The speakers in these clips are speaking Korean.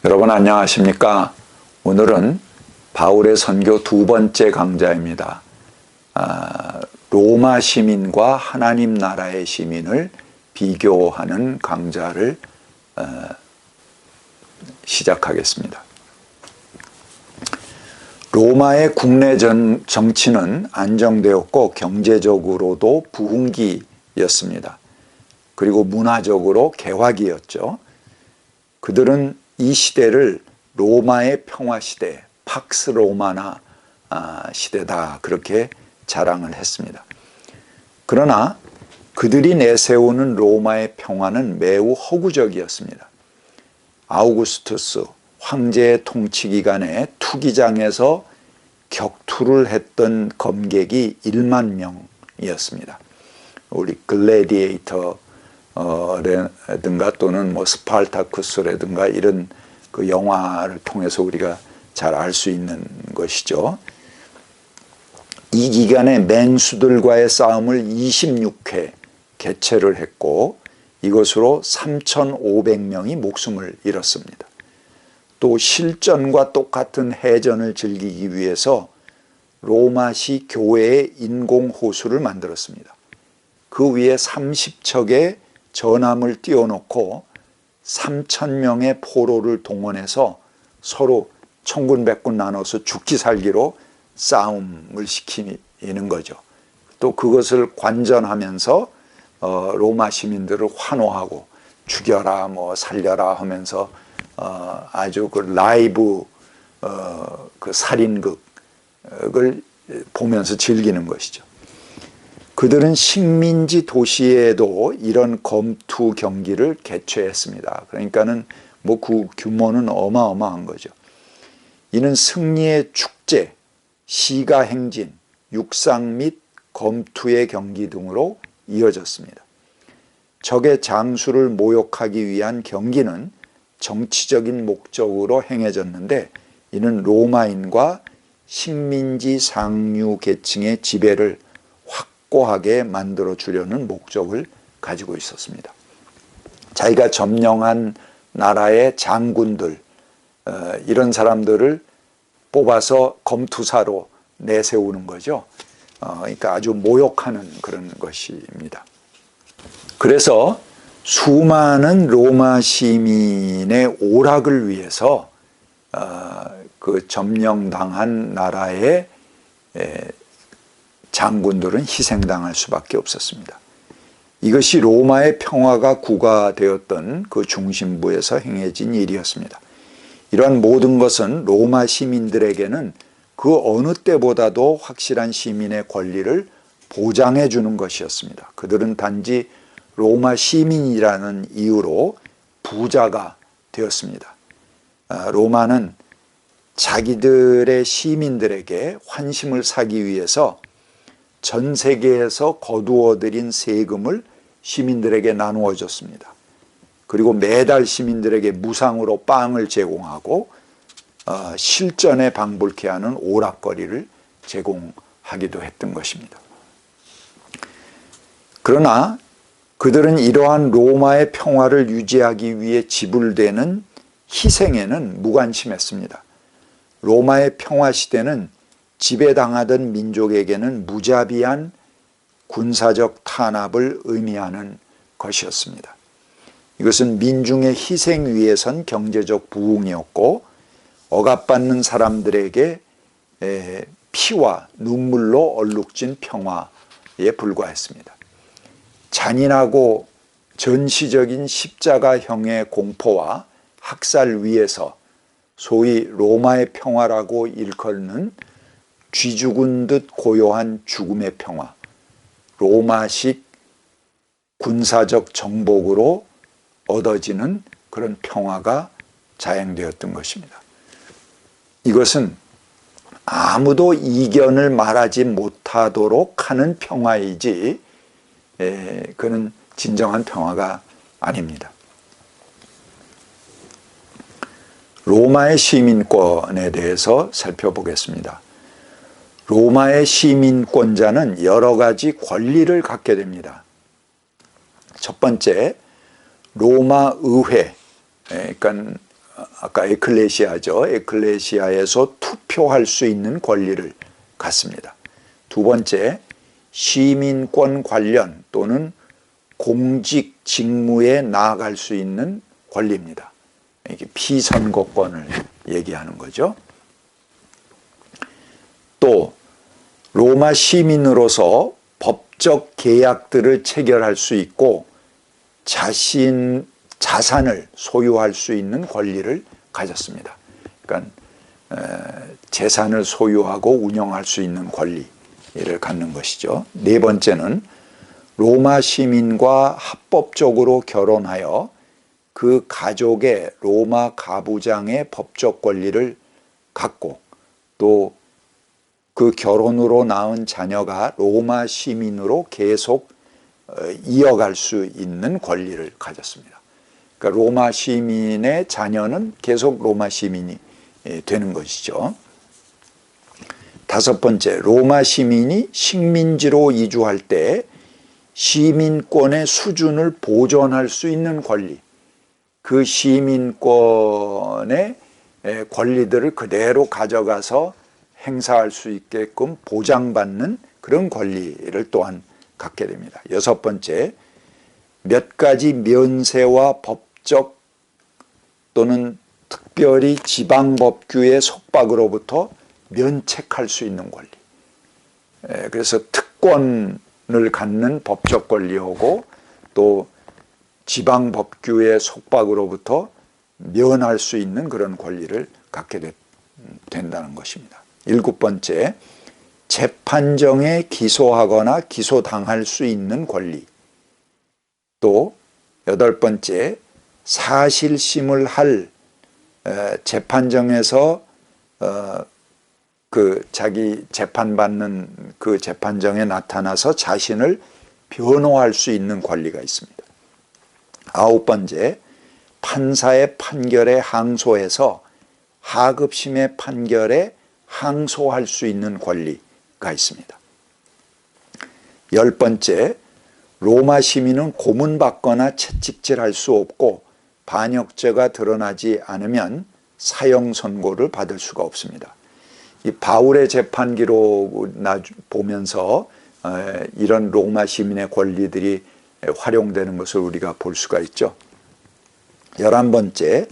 여러분 안녕하십니까? 오늘은 바울의 선교 두 번째 강좌입니다. 로마 시민과 하나님 나라의 시민을 비교하는 강좌를 시작하겠습니다. 로마의 국내 정치는 안정되었고 경제적으로도 부흥기였습니다. 그리고 문화적으로 개화기였죠. 그들은 이 시대를 로마의 평화시대, 팍스 로마나 시대다 그렇게 자랑을 했습니다. 그러나 그들이 내세우는 로마의 평화는 매우 허구적이었습니다. 아우구스투스 황제의 통치 기간에 투기장에서 격투를 했던 검객이 1만 명이었습니다. 우리 글래디에이터 라든가 또는 뭐 스파르타쿠스라든가 이런 그 영화를 통해서 우리가 잘 알 수 있는 것이죠. 이 기간에 맹수들과의 싸움을 26회 개최를 했고 이것으로 3,500명이 목숨을 잃었습니다. 또 실전과 똑같은 해전을 즐기기 위해서 로마시 교회의 인공호수를 만들었습니다. 그 위에 30척의 전함을 띄워놓고 3,000명의 포로를 동원해서 서로 천군백군 나눠서 죽기 살기로 싸움을 시키는 거죠. 또 그것을 관전하면서 로마 시민들을 환호하고 죽여라 뭐 살려라 하면서 아주 그 라이브 그 살인극을 보면서 즐기는 것이죠. 그들은 식민지 도시에도 이런 검투 경기를 개최했습니다. 그러니까는 뭐 그 규모는 어마어마한 거죠. 이는 승리의 축제, 시가 행진, 육상 및 검투의 경기 등으로 이어졌습니다. 적의 장수를 모욕하기 위한 경기는 정치적인 목적으로 행해졌는데 이는 로마인과 식민지 상류 계층의 지배를 확고하게 만들어 주려는 목적을 가지고 있었습니다. 자기가 점령한 나라의 장군들 이런 사람들을 뽑아서 검투사로 내세우는 거죠. 그러니까 아주 모욕하는 그런 것입니다. 그래서 수많은 로마 시민의 오락을 위해서 그 점령당한 나라의 장군들은 희생당할 수밖에 없었습니다. 이것이 로마의 평화가 구가되었던 그 중심부에서 행해진 일이었습니다. 이러한 모든 것은 로마 시민들에게는 그 어느 때보다도 확실한 시민의 권리를 보장해 주는 것이었습니다. 그들은 단지 로마 시민이라는 이유로 부자가 되었습니다. 로마는 자기들의 시민들에게 환심을 사기 위해서 전 세계에서 거두어들인 세금을 시민들에게 나누어 줬습니다. 그리고 매달 시민들에게 무상으로 빵을 제공하고 실전에 방불케 하는 오락거리를 제공하기도 했던 것입니다. 그러나 그들은 이러한 로마의 평화를 유지하기 위해 지불되는 희생에는 무관심했습니다. 로마의 평화 시대는 지배당하던 민족에게는 무자비한 군사적 탄압을 의미하는 것이었습니다. 이것은 민중의 희생 위에선 경제적 부흥이었고 억압받는 사람들에게 피와 눈물로 얼룩진 평화에 불과했습니다. 잔인하고 전시적인 십자가형의 공포와 학살 위에서 소위 로마의 평화라고 일컫는 쥐죽은 듯 고요한 죽음의 평화, 로마식 군사적 정복으로 얻어지는 그런 평화가 자행되었던 것입니다. 이것은 아무도 이견을 말하지 못하도록 하는 평화이지 그는 진정한 평화가 아닙니다. 로마의 시민권에 대해서 살펴보겠습니다. 로마의 시민권자는 여러 가지 권리를 갖게 됩니다. 첫 번째, 로마 의회, 그러니까 아까 에클레시아죠. 에클레시아에서 투표할 수 있는 권리를 갖습니다. 두 번째, 시민권 관련 또는 공직 직무에 나아갈 수 있는 권리입니다. 이게 피선거권을 얘기하는 거죠. 또 로마 시민으로서 법적 계약들을 체결할 수 있고 자산을 소유할 수 있는 권리를 가졌습니다. 그러니까 재산을 소유하고 운영할 수 있는 권리를 갖는 것이죠. 네 번째는 로마 시민과 합법적으로 결혼하여 그 가족의 로마 가부장의 법적 권리를 갖고 또 그 결혼으로 낳은 자녀가 로마 시민으로 계속 이어갈 수 있는 권리를 가졌습니다. 그러니까 로마 시민의 자녀는 계속 로마 시민이 되는 것이죠. 다섯 번째, 로마 시민이 식민지로 이주할 때 시민권의 수준을 보존할 수 있는 권리, 그 시민권의 권리들을 그대로 가져가서 행사할 수 있게끔 보장받는 그런 권리를 또한 갖게 됩니다. 여섯 번째, 몇 가지 면세와 법적 또는 특별히 지방법규의 속박으로부터 면책할 수 있는 권리. 그래서 특권을 갖는 법적 권리하고 또 지방법규의 속박으로부터 면할 수 있는 그런 권리를 갖게 된다는 것입니다. 일곱 번째, 재판정에 기소하거나 기소당할 수 있는 권리. 또 여덟 번째, 사실심을 할 재판정에서 그 자기 재판받는 그 재판정에 나타나서 자신을 변호할 수 있는 권리가 있습니다. 아홉 번째, 판사의 판결에 항소해서 하급심의 판결에 항소할 수 있는 권리가 있습니다. 열 번째, 로마 시민은 고문받거나 채찍질할 수 없고 반역죄가 드러나지 않으면 사형 선고를 받을 수가 없습니다. 이 바울의 재판 기록을 보면서 이런 로마 시민의 권리들이 활용되는 것을 우리가 볼 수가 있죠. 11번째,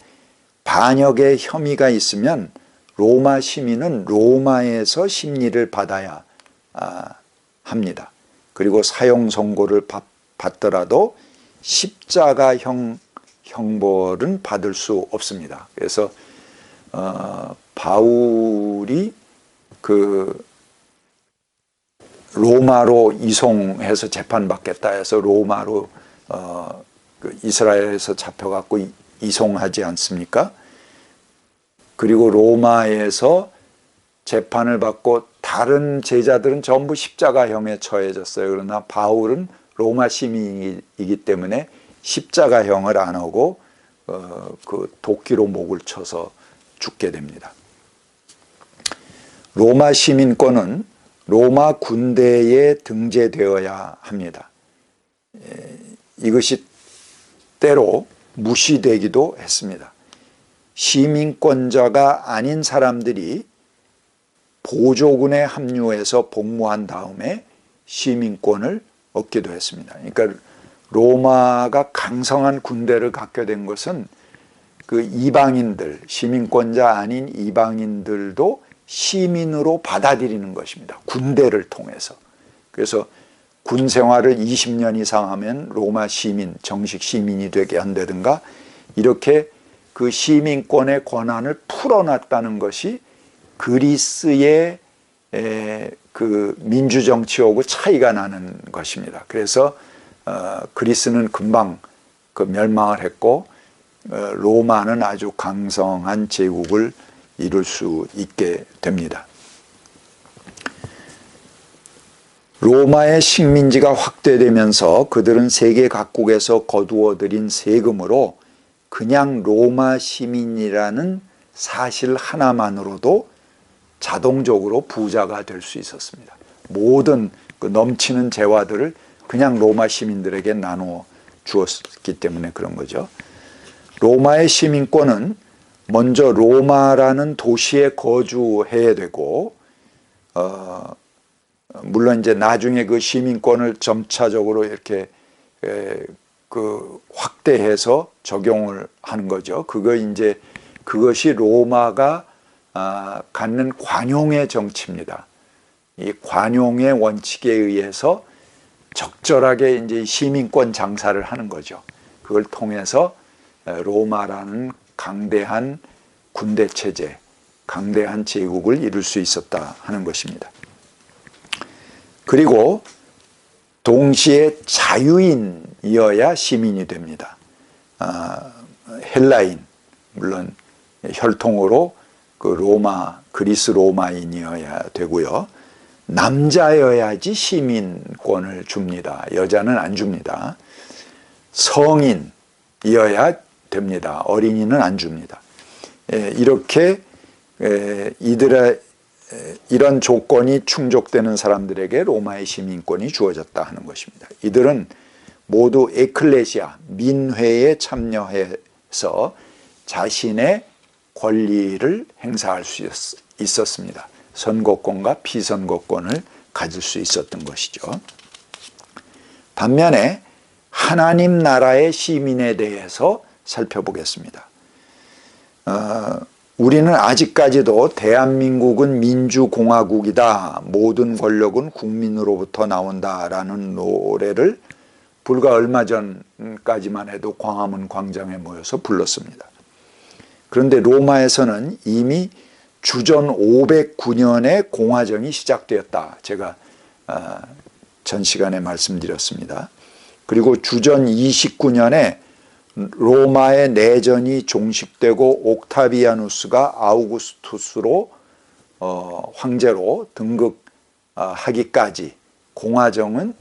반역의 혐의가 있으면 로마 시민은 로마에서 심리를 받아야 합니다. 그리고 사형 선고를 받더라도 십자가형 형벌은 받을 수 없습니다. 그래서 바울이 그 로마로 이송해서 재판받겠다 해서 로마로 그 이스라엘에서 잡혀갖고 이송하지 않습니까? 그리고 로마에서 재판을 받고 다른 제자들은 전부 십자가형에 처해졌어요. 그러나 바울은 로마 시민이기 때문에 십자가형을 안 하고 그 도끼로 목을 쳐서 죽게 됩니다. 로마 시민권은 로마 군대에 등재되어야 합니다. 이것이 때로 무시되기도 했습니다. 시민권자가 아닌 사람들이 보조군에 합류해서 복무한 다음에 시민권을 얻기도 했습니다. 그러니까 로마가 강성한 군대를 갖게 된 것은 그 이방인들, 시민권자 아닌 이방인들도 시민으로 받아들이는 것입니다. 군대를 통해서. 그래서 군 생활을 20년 이상 하면 로마 시민, 정식 시민이 되게 한다든가 이렇게 그 시민권의 권한을 풀어놨다는 것이 그리스의 그 민주정치하고 차이가 나는 것입니다. 그래서 그리스는 금방 그 멸망을 했고 로마는 아주 강성한 제국을 이룰 수 있게 됩니다. 로마의 식민지가 확대되면서 그들은 세계 각국에서 거두어들인 세금으로 그냥 로마 시민이라는 사실 하나만으로도 자동적으로 부자가 될 수 있었습니다. 모든 그 넘치는 재화들을 그냥 로마 시민들에게 나누어 주었기 때문에 그런 거죠. 로마의 시민권은 먼저 로마라는 도시에 거주해야 되고, 물론 이제 나중에 그 시민권을 점차적으로 이렇게 확대해서 적용을 하는 거죠. 그것이 로마가 갖는 관용의 정치입니다. 이 관용의 원칙에 의해서 적절하게 이제 시민권 장사를 하는 거죠. 그걸 통해서 로마라는 강대한 군대 체제, 강대한 제국을 이룰 수 있었다 하는 것입니다. 그리고 동시에 자유인이어야 시민이 됩니다. 헬라인, 물론 혈통으로 그리스 로마인이어야 되고요. 남자여야지 시민권을 줍니다. 여자는 안 줍니다. 성인이어야 됩니다. 어린이는 안 줍니다. 이렇게 이런 조건이 충족되는 사람들에게 로마의 시민권이 주어졌다 하는 것입니다. 이들은 모두 에클레시아, 민회에 참여해서 자신의 권리를 행사할 수 있었습니다. 선거권과 피선거권을 가질 수 있었던 것이죠. 반면에 하나님 나라의 시민에 대해서 살펴보겠습니다. 우리는 아직까지도 대한민국은 민주공화국이다, 모든 권력은 국민으로부터 나온다라는 노래를 불과 얼마 전까지만 해도 광화문 광장에 모여서 불렀습니다. 그런데 로마에서는 이미 주전 509년에 공화정이 시작되었다. 제가 전 시간에 말씀드렸습니다. 그리고 주전 29년에 로마의 내전이 종식되고 옥타비아누스가 아우구스투스로 황제로 등극하기까지 공화정은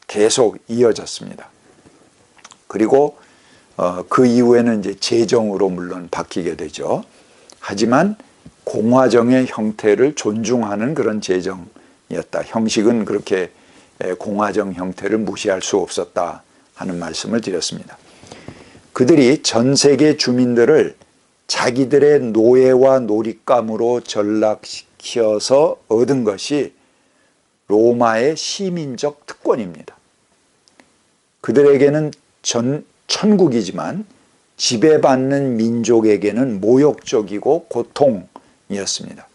계속 이어졌습니다. 그리고 그 이후에는 이제 제정으로 물론 바뀌게 되죠. 하지만 공화정의 형태를 존중하는 그런 제정이었다. 형식은 그렇게 공화정 형태를 무시할 수 없었다 하는 말씀을 드렸습니다. 그들이 전 세계 주민들을 자기들의 노예와 놀잇감으로 전락시켜서 얻은 것이 로마의 시민적 특권입니다. 그들에게는 천국이지만 지배받는 민족에게는 모욕적이고 고통이었습니다.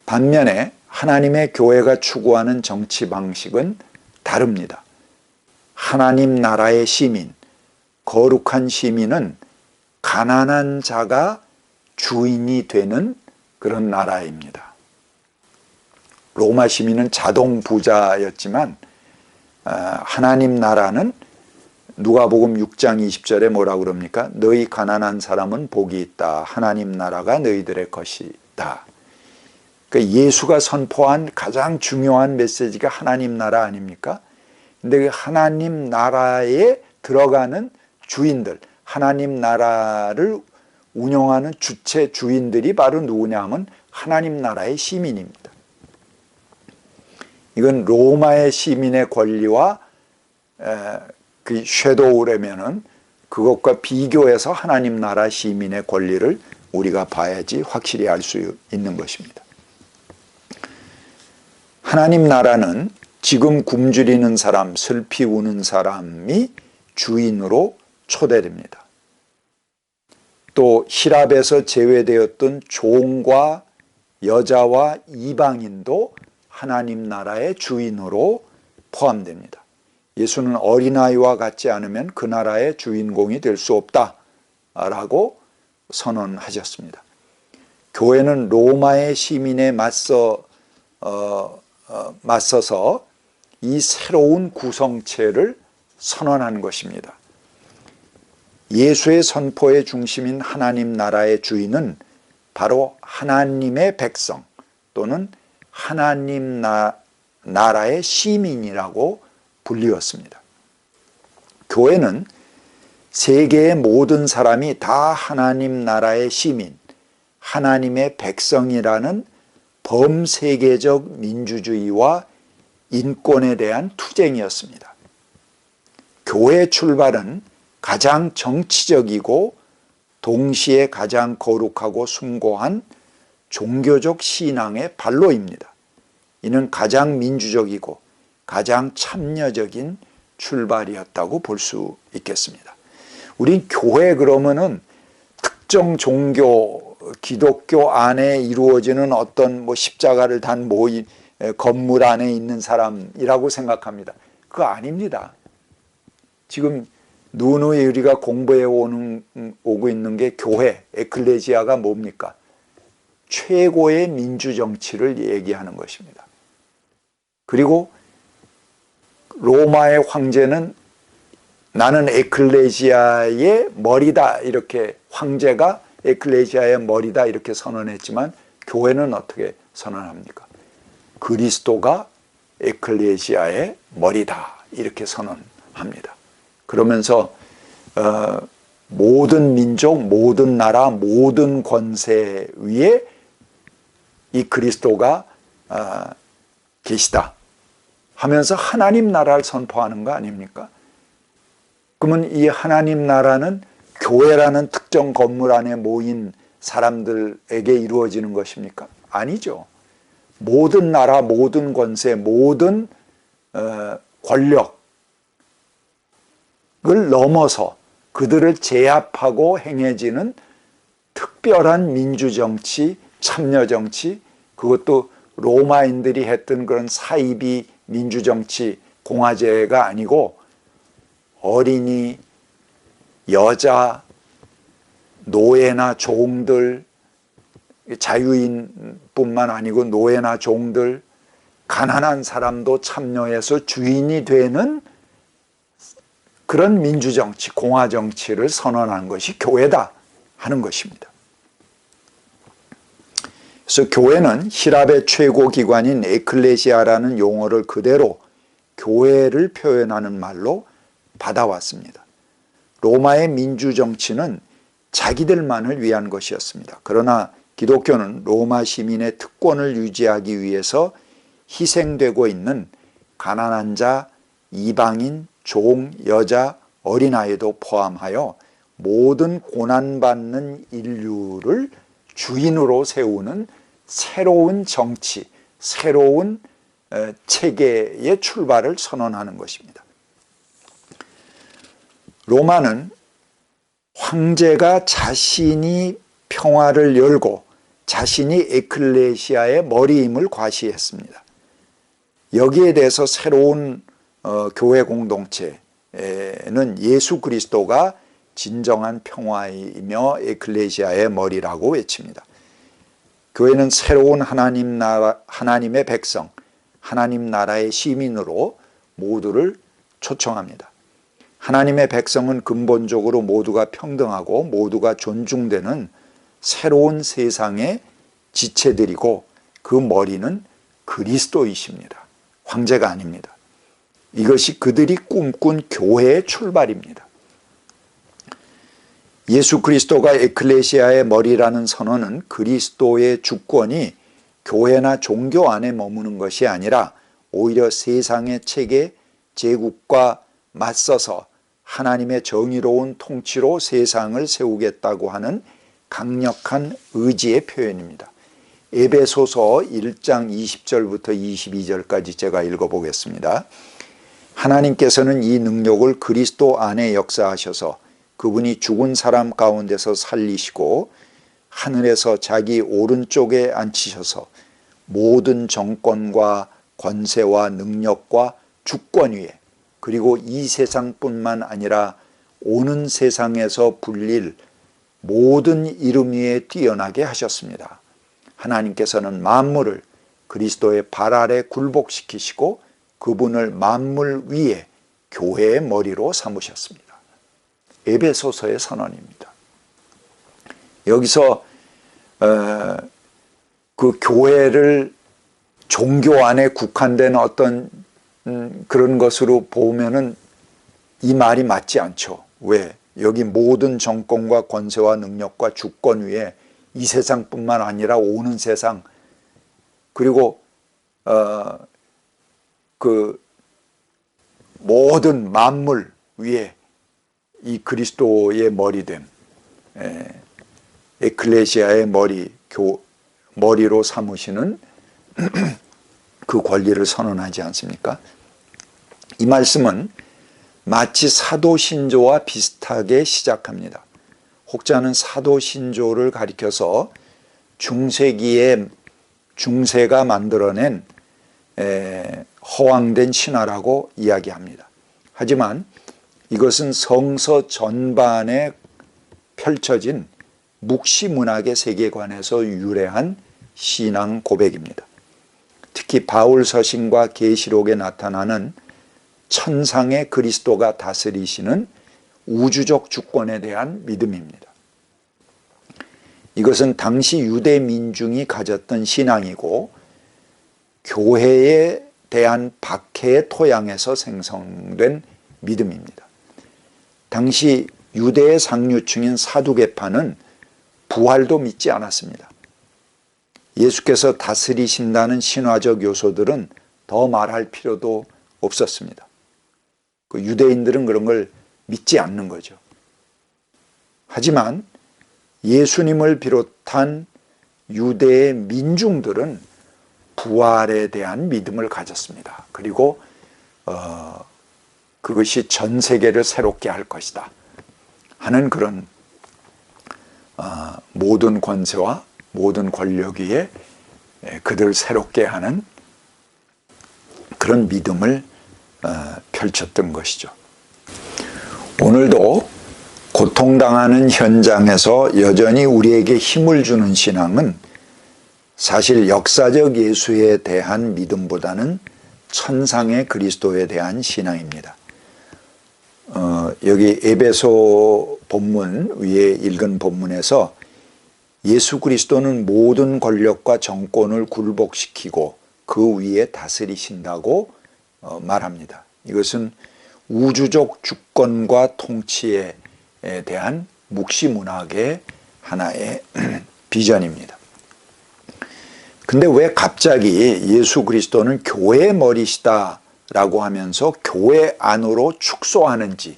반면에 하나님의 교회가 추구하는 정치 방식은 다릅니다. 하나님 나라의 시민, 거룩한 시민은 가난한 자가 주인이 되는 그런 나라입니다. 로마 시민은 자동 부자였지만 하나님 나라는 누가복음 6장 20절에 뭐라고 그럽니까? 너희 가난한 사람은 복이 있다. 하나님 나라가 너희들의 것이다. 그러니까 예수가 선포한 가장 중요한 메시지가 하나님 나라 아닙니까? 근데 그 하나님 나라에 들어가는 주인들, 하나님 나라를 운영하는 주체 주인들이 바로 누구냐 하면 하나님 나라의 시민입니다. 이건 로마의 시민의 권리와 그 섀도우라면은 그것과 비교해서 하나님 나라 시민의 권리를 우리가 봐야지 확실히 알 수 있는 것입니다. 하나님 나라는 지금 굶주리는 사람, 슬피 우는 사람이 주인으로 초대됩니다. 또 히랍에서 제외되었던 종과 여자와 이방인도 하나님 나라의 주인으로 포함됩니다. 예수는 어린아이와 같지 않으면 그 나라의 주인공이 될 수 없다라고 선언하셨습니다. 교회는 로마의 시민에 맞서서 이 새로운 구성체를 선언하는 것입니다. 예수의 선포의 중심인 하나님 나라의 주인은 바로 하나님의 백성 또는 하나님 나라의 시민이라고 불리웠습니다. 교회는 세계의 모든 사람이 다 하나님 나라의 시민, 하나님의 백성이라는 범세계적 민주주의와 인권에 대한 투쟁이었습니다. 교회의 출발은 가장 정치적이고 동시에 가장 거룩하고 숭고한 종교적 신앙의 발로입니다. 이는 가장 민주적이고 가장 참여적인 출발이었다고 볼 수 있겠습니다. 우린 교회 그러면은 특정 종교, 기독교 안에 이루어지는 어떤 십자가를 단 모임, 건물 안에 있는 사람이라고 생각합니다. 그거 아닙니다. 지금 누누이 우리가 공부해 오고 있는 게 교회, 에클레시아가 뭡니까? 최고의 민주정치를 얘기하는 것입니다. 그리고 로마의 황제는 나는 에클레시아의 머리다, 이렇게 황제가 에클레시아의 머리다 이렇게 선언했지만 교회는 어떻게 선언합니까? 그리스도가 에클레시아의 머리다 이렇게 선언합니다. 그러면서 모든 민족, 모든 나라, 모든 권세 위에 이 그리스도가 계시다 하면서 하나님 나라를 선포하는 거 아닙니까? 그러면 이 하나님 나라는 교회라는 특정 건물 안에 모인 사람들에게 이루어지는 것입니까? 아니죠. 모든 나라, 모든 권세, 모든 권력을 넘어서 그들을 제압하고 행해지는 특별한 민주정치, 참여정치, 그것도 로마인들이 했던 그런 사이비 민주정치 공화제가 아니고 어린이, 여자, 노예나 종들, 자유인뿐만 아니고 노예나 종들, 가난한 사람도 참여해서 주인이 되는 그런 민주정치, 공화정치를 선언하는 것이 교회다 하는 것입니다. 그래서 교회는 히랍의 최고 기관인 에클레시아라는 용어를 그대로 교회를 표현하는 말로 받아왔습니다. 로마의 민주정치는 자기들만을 위한 것이었습니다. 그러나 기독교는 로마 시민의 특권을 유지하기 위해서 희생되고 있는 가난한 자, 이방인, 종, 여자, 어린아이도 포함하여 모든 고난받는 인류를 주인으로 세우는 새로운 정치, 새로운 체계의 출발을 선언하는 것입니다. 로마는 황제가 자신이 평화를 열고 자신이 에클레시아의 머리임을 과시했습니다. 여기에 대해서 새로운 교회 공동체는 예수 그리스도가 진정한 평화이며 에클레시아의 머리라고 외칩니다. 교회는 새로운 하나님의 백성, 하나님 나라의 시민으로 모두를 초청합니다. 하나님의 백성은 근본적으로 모두가 평등하고 모두가 존중되는 새로운 세상의 지체들이고 그 머리는 그리스도이십니다. 황제가 아닙니다. 이것이 그들이 꿈꾼 교회의 출발입니다. 예수 그리스도가 에클레시아의 머리라는 선언은 그리스도의 주권이 교회나 종교 안에 머무는 것이 아니라 오히려 세상의 체계, 제국과 맞서서 하나님의 정의로운 통치로 세상을 세우겠다고 하는 강력한 의지의 표현입니다. 에베소서 1장 20절부터 22절까지 제가 읽어보겠습니다. 하나님께서는 이 능력을 그리스도 안에 역사하셔서 그분이 죽은 사람 가운데서 살리시고 하늘에서 자기 오른쪽에 앉히셔서 모든 정권과 권세와 능력과 주권 위에 그리고 이 세상뿐만 아니라 오는 세상에서 불릴 모든 이름 위에 뛰어나게 하셨습니다. 하나님께서는 만물을 그리스도의 발 아래 굴복시키시고 그분을 만물 위에 교회의 머리로 삼으셨습니다. 에베소서의 선언입니다. 여기서 그 교회를 종교 안에 국한된 어떤 그런 것으로 보면은 이 말이 맞지 않죠. 왜? 여기 모든 정권과 권세와 능력과 주권 위에 이 세상뿐만 아니라 오는 세상 그리고 그 모든 만물 위에 이 그리스도의 머리됨 에클레시아의 머리로 삼으시는 그 권리를 선언하지 않습니까? 이 말씀은 마치 사도신조와 비슷하게 시작합니다. 혹자는 사도신조를 가리켜서 중세기에 중세가 만들어낸 허황된 신화라고 이야기합니다. 하지만 이것은 성서 전반에 펼쳐진 묵시문학의 세계관에서 유래한 신앙 고백입니다. 특히 바울 서신과 계시록에 나타나는 천상의 그리스도가 다스리시는 우주적 주권에 대한 믿음입니다. 이것은 당시 유대 민중이 가졌던 신앙이고 교회에 대한 박해의 토양에서 생성된 믿음입니다. 당시 유대의 상류층인 사두개파는 부활도 믿지 않았습니다. 예수께서 다스리신다는 신화적 요소들은 더 말할 필요도 없었습니다. 그 유대인들은 그런 걸 믿지 않는 거죠. 하지만 예수님을 비롯한 유대의 민중들은 부활에 대한 믿음을 가졌습니다. 그리고 그것이 전 세계를 새롭게 할 것이다 하는 그런 모든 권세와 모든 권력 위에 그들을 새롭게 하는 그런 믿음을 펼쳤던 것이죠. 오늘도 고통당하는 현장에서 여전히 우리에게 힘을 주는 신앙은 사실 역사적 예수에 대한 믿음보다는 천상의 그리스도에 대한 신앙입니다. 여기 에베소 본문 위에 읽은 본문에서 예수 그리스도는 모든 권력과 정권을 굴복시키고 그 위에 다스리신다고 말합니다. 이것은 우주적 주권과 통치에 대한 묵시문학의 하나의 비전입니다. 근데 왜 갑자기 예수 그리스도는 교회의 머리시다라고 하면서 교회 안으로 축소하는지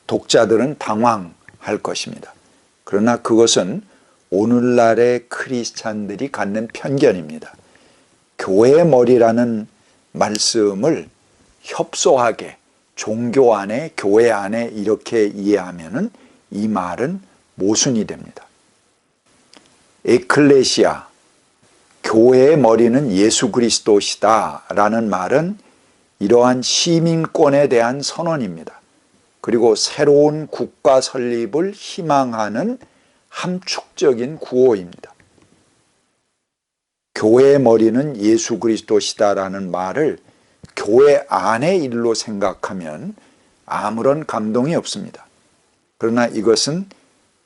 독자들은 당황할 것입니다. 그러나 그것은 오늘날의 크리스찬들이 갖는 편견입니다. 교회의 머리라는 말씀을 협소하게 종교 안에 교회 안에 이렇게 이해하면은 이 말은 모순이 됩니다. 에클레시아 교회의 머리는 예수 그리스도시다 라는 말은 이러한 시민권에 대한 선언입니다. 그리고 새로운 국가 설립을 희망하는 함축적인 구호입니다. 교회의 머리는 예수 그리스도시다라는 말을 교회 안의 일로 생각하면 아무런 감동이 없습니다. 그러나 이것은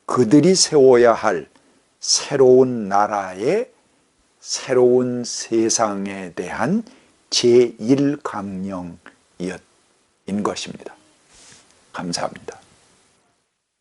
그들이 세워야 할 새로운 나라의 새로운 세상에 대한 제1강령인 것입니다. 감사합니다.